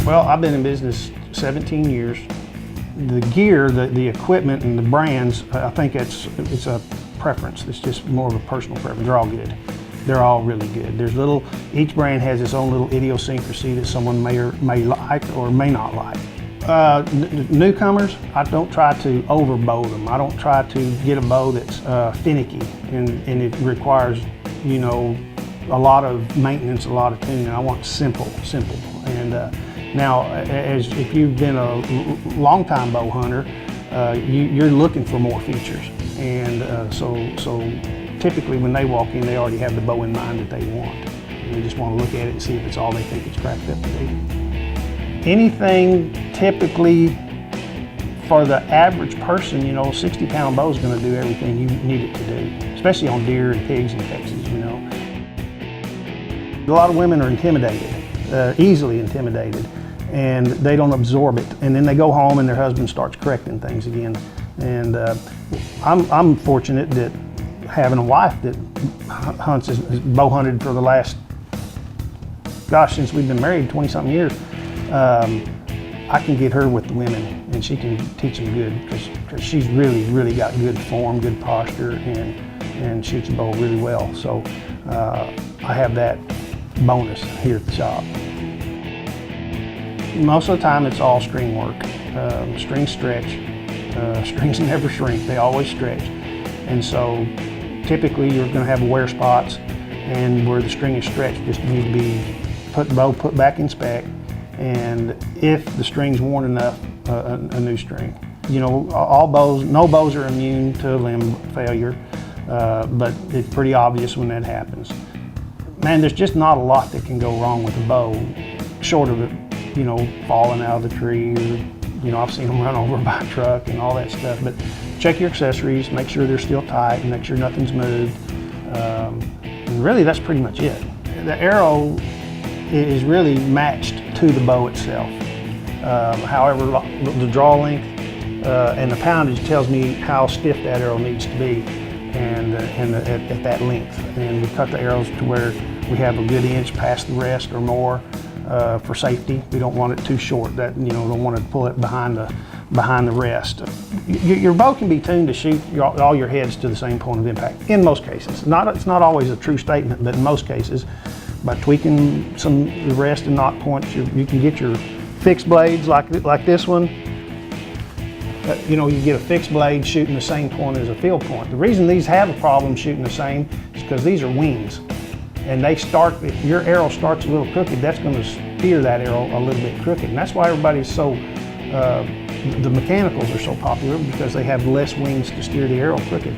Well, I've been in business 17 years. The gear, the equipment and the brands, I think it's a preference. It's just more of a personal preference. They're all good. They're all really good. Each brand has its own little idiosyncrasy that someone may like or may not like. Newcomers, I don't try to overbow them. I don't try to get a bow that's finicky and it requires, you know, a lot of maintenance, a lot of tuning. I want simple. And now, if you've been a long-time bow hunter, you're looking for more features. And so typically when they walk in, they already have the bow in mind that they want. And they just want to look at it and see if it's all they think it's cracked up to be. Anything typically for the average person, you know, 60-pound bow is going to do everything you need it to do, especially on deer and pigs in Texas, you know. A lot of women are intimidated, easily intimidated, and they don't absorb it. And then they go home and their husband starts correcting things again. And I'm fortunate that having a wife that hunts, has bow hunted for the last, since we've been married 20-something years. I can get her with the women and she can teach them good because she's really got good form, good posture, and shoots a bow really well. So I have that bonus here at the shop. Most of the time it's all string work. Strings stretch. Strings never shrink, they always stretch. And so typically you're going to have wear spots, and where the string is stretched just need to be put back in spec. And if the string's worn enough, a new string. You know, no bows are immune to limb failure, but it's pretty obvious when that happens. Man, there's just not a lot that can go wrong with a bow, short of it, you know, falling out of the tree, or, you know, I've seen them run over by a truck and all that stuff. But check your accessories, make sure they're still tight, and make sure nothing's moved. And really, that's pretty much it. The arrow is really matched to the bow itself. However, the draw length and the poundage tells me how stiff that arrow needs to be, and at that length. And we cut the arrows to where we have a good inch past the rest or more for safety. We don't want it too short. That, you know, don't want to pull it behind the rest. Your bow can be tuned to shoot all your heads to the same point of impact in most cases. It's not always a true statement, but in most cases, by tweaking the rest and knot points, you can get your fixed blades like this one. You know, you get a fixed blade shooting the same point as a field point. The reason these have a problem shooting the same is because these are wings. And if your arrow starts a little crooked, that's going to steer that arrow a little bit crooked. And that's why everybody's the mechanicals are so popular, because they have less wings to steer the arrow crooked.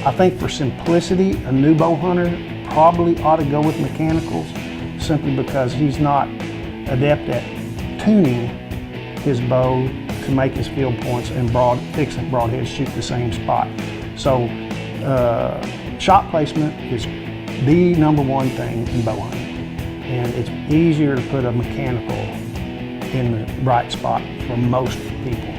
I think for simplicity, a new bow hunter probably ought to go with mechanicals, simply because he's not adept at tuning his bow to make his field points and fixing broadheads shoot the same spot. So shot placement is the #1 thing in bow hunting, and it's easier to put a mechanical in the right spot for most people.